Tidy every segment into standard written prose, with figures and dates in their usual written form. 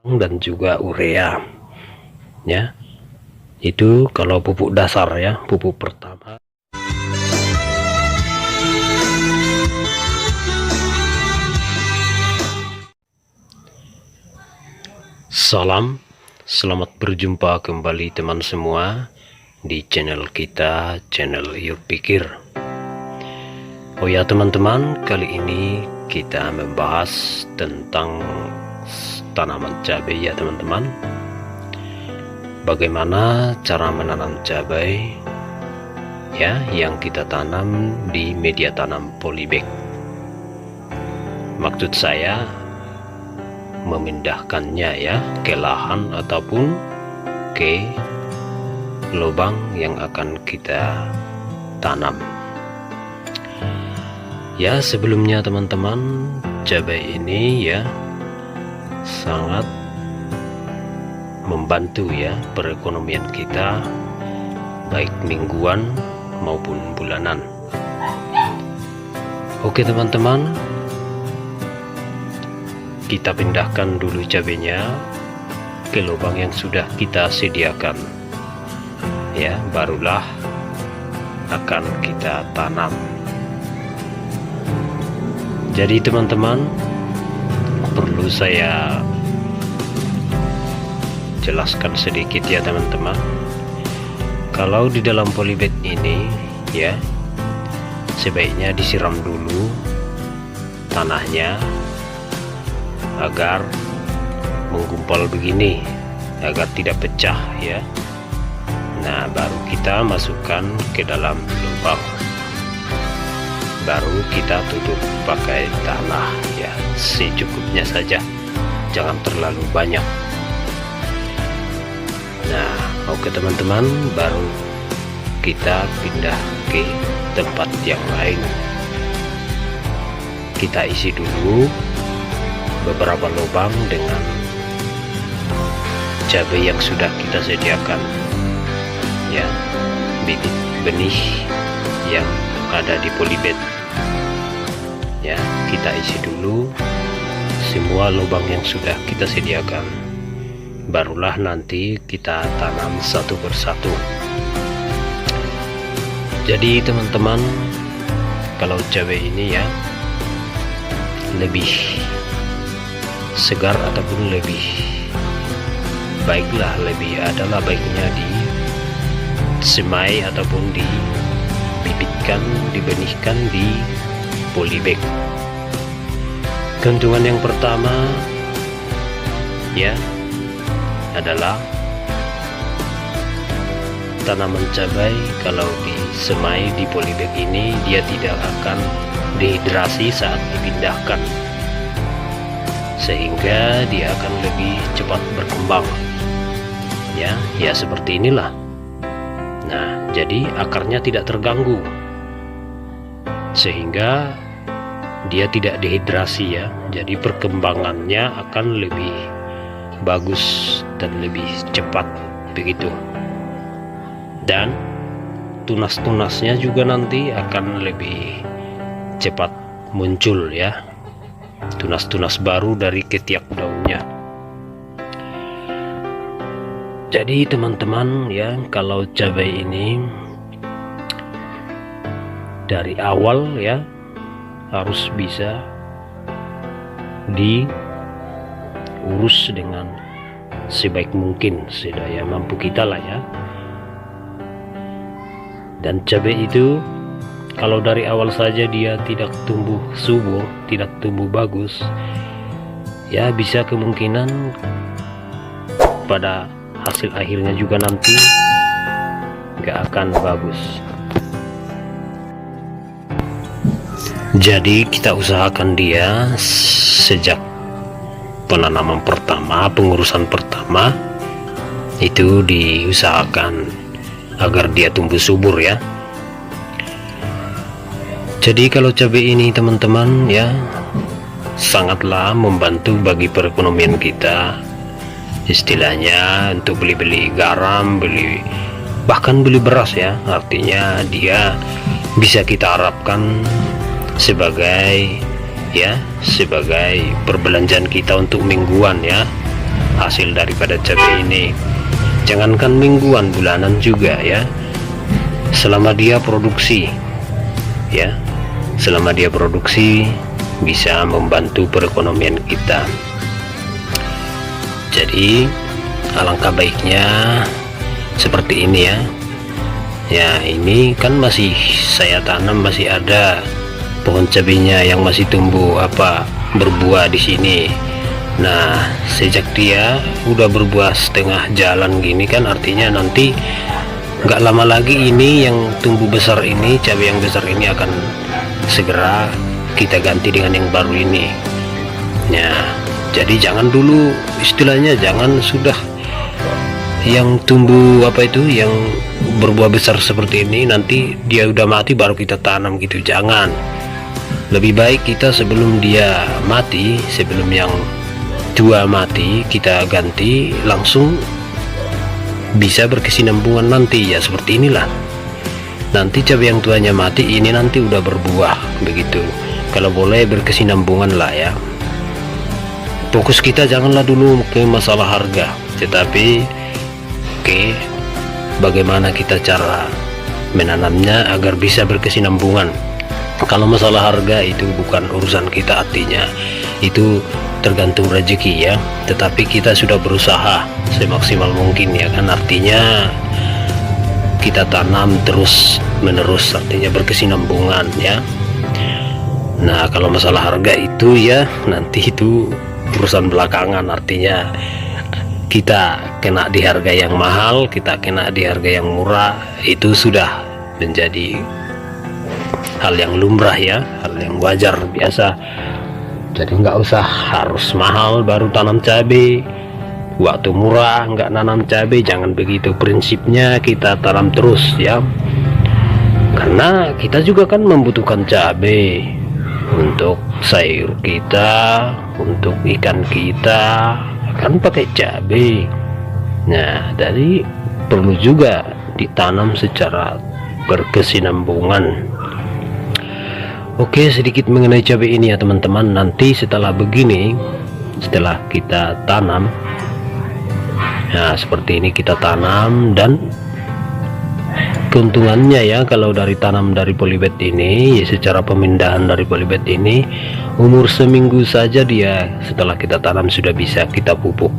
dan juga urea ya. Itu kalau pupuk dasar ya, pupuk pertama. Selamat berjumpa kembali teman semua di channel kita, channel Yuk Pikir. Oh ya teman-teman, kali ini kita membahas tentang tanaman cabai ya teman-teman. Bagaimana cara menanam cabai ya, yang kita tanam di media tanam polybag. Maksud saya memindahkannya ya ke lahan ataupun ke lubang yang akan kita tanam. Ya, sebelumnya teman-teman, cabai ini ya sangat membantu ya perekonomian kita, baik mingguan maupun bulanan. Oke teman-teman, kita pindahkan dulu cabenya ke lubang yang sudah kita sediakan ya, barulah akan kita tanam. Jadi teman-teman, perlu saya jelaskan sedikit ya teman-teman. Kalau di dalam polybag ini ya, sebaiknya disiram dulu tanahnya agar menggumpal begini, agar tidak pecah ya. Nah, baru kita masukkan ke dalam lubang, baru kita tutup pakai tanah ya, secukupnya saja, jangan terlalu banyak. Nah, oke teman-teman, baru kita pindah ke tempat yang lain. Kita isi dulu beberapa lubang dengan cabai yang sudah kita sediakan ya, bibit benih yang ada di polybag ya. Kita isi dulu semua lubang yang sudah kita sediakan, barulah nanti kita tanam satu persatu. Jadi teman-teman, kalau cabai ini ya lebih segar ataupun lebih baiklah, lebih adalah baiknya disemai ataupun dibibitkan, dibenihkan di polybag. Keuntungan yang pertama ya adalah tanaman cabai kalau disemai di polybag ini, dia tidak akan dehidrasi saat dipindahkan, sehingga dia akan lebih cepat berkembang ya. Ya seperti inilah. Nah, jadi akarnya tidak terganggu, sehingga dia tidak dehidrasi ya. Jadi perkembangannya akan lebih bagus dan lebih cepat begitu. Dan tunas-tunasnya juga nanti akan lebih cepat muncul ya, tunas-tunas baru dari ketiak daunnya. Jadi teman-teman ya, kalau cabai ini dari awal ya harus bisa diurus dengan sebaik mungkin, sedaya mampu kita lah ya. Dan cabai itu kalau dari awal saja dia tidak tumbuh subur, tidak tumbuh bagus ya, bisa kemungkinan pada hasil akhirnya juga nanti nggak akan bagus. Jadi kita usahakan dia sejak penanaman pertama, pengurusan pertama itu diusahakan agar dia tumbuh subur ya. Jadi kalau cabai ini teman-teman ya sangatlah membantu bagi perekonomian kita, istilahnya untuk beli-beli garam, bahkan beli beras ya. Artinya dia bisa kita harapkan sebagai ya, sebagai perbelanjaan kita untuk mingguan ya. hasil daripada cabai ini. Jangankan mingguan, bulanan juga ya, selama dia produksi ya, selama dia produksi bisa membantu perekonomian kita. Jadi alangkah baiknya seperti ini ya. Ya, ini kan masih saya tanam, masih ada pohon cabenya yang masih tumbuh berbuah di sini. Nah, sejak dia udah berbuah setengah jalan gini kan, artinya nanti nggak lama lagi ini yang tumbuh besar ini, cabai yang besar ini akan segera kita ganti dengan yang baru ini. Nah, jadi jangan dulu, istilahnya jangan sudah yang tumbuh yang berbuah besar seperti ini nanti dia udah mati baru kita tanam gitu, jangan. Lebih baik kita sebelum dia mati, sebelum yang tua mati, kita ganti langsung, bisa berkesinambungan nanti ya. Seperti inilah, nanti cabai yang tuanya mati, ini nanti udah berbuah begitu. Kalau boleh berkesinambungan lah ya. Fokus kita janganlah dulu ke masalah harga, tetapi bagaimana kita cara menanamnya agar bisa berkesinambungan. Kalau masalah harga itu bukan urusan kita, artinya itu tergantung rezeki ya, tetapi kita sudah berusaha semaksimal mungkin ya kan, artinya kita tanam terus menerus, artinya berkesinambungan ya. Nah, kalau masalah harga itu ya nanti itu urusan belakangan, artinya kita kena di harga yang mahal, kita kena di harga yang murah, itu sudah menjadi hal yang lumrah ya, hal yang wajar biasa. Jadi nggak usah harus mahal baru tanam cabai, waktu murah nggak nanam cabai, jangan begitu. Prinsipnya kita tanam terus ya, karena kita juga kan membutuhkan cabai untuk sayur kita, untuk ikan kita kan pakai cabai. Nah, jadi perlu juga ditanam secara berkesinambungan. Oke, sedikit mengenai cabai ini ya teman-teman. Nanti setelah begini, setelah kita tanam, nah seperti ini kita tanam, dan keuntungannya ya kalau dari tanam dari polybed ini ya, secara pemindahan dari polybed ini, umur seminggu saja dia setelah kita tanam sudah bisa kita pupuk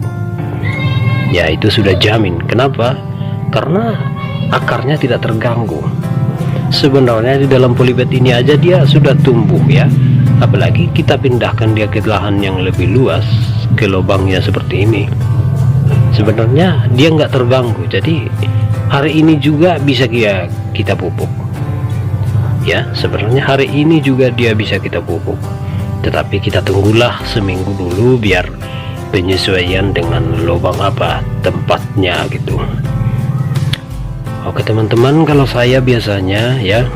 ya, itu sudah jamin. Kenapa? Karena akarnya tidak terganggu. Sebenarnya di dalam polybed ini aja dia sudah tumbuh ya, apalagi kita pindahkan dia ke lahan yang lebih luas, ke lubangnya seperti ini, sebenarnya dia nggak terganggu. Jadi hari ini juga bisa kita pupuk ya, sebenarnya hari ini juga dia bisa kita pupuk, tetapi kita tunggulah seminggu dulu biar penyesuaian dengan lubang tempatnya gitu. Oke teman-teman, kalau saya biasanya ya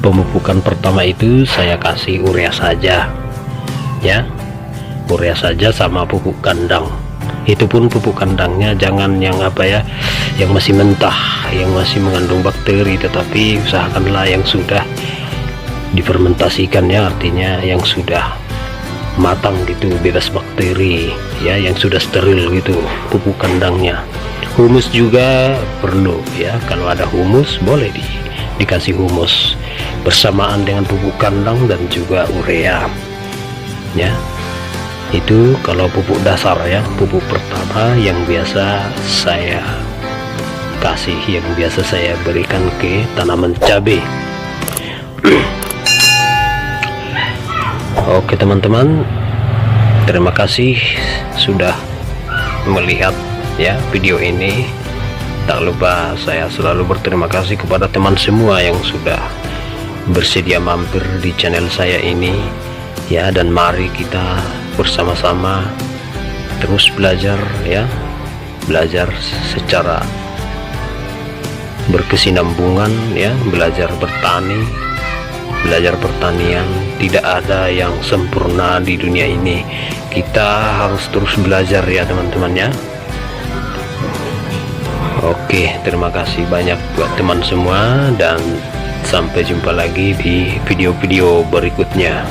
pemupukan pertama itu saya kasih urea saja ya, urea saja sama pupuk kandang. Itu pun pupuk kandangnya jangan yang yang masih mentah, yang masih mengandung bakteri, tetapi usahakanlah yang sudah difermentasikan ya, artinya yang sudah matang gitu, bebas bakteri ya, yang sudah steril gitu pupuk kandangnya. Humus juga perlu ya, kalau ada humus boleh dikasih humus bersamaan dengan pupuk kandang dan juga urea ya. Itu kalau pupuk dasar ya, pupuk pertama yang biasa saya kasih, yang biasa saya berikan ke tanaman cabai. Oke teman-teman, terima kasih sudah melihat ya video ini. Tak lupa saya selalu berterima kasih kepada teman semua yang sudah bersedia mampir di channel saya ini ya, dan mari kita bersama-sama terus belajar ya, belajar secara berkesinambungan ya, belajar bertani, belajar pertanian. Tidak ada yang sempurna di dunia ini, kita harus terus belajar ya teman-teman ya. Oke, terima kasih banyak buat teman semua, dan sampai jumpa lagi di video-video berikutnya.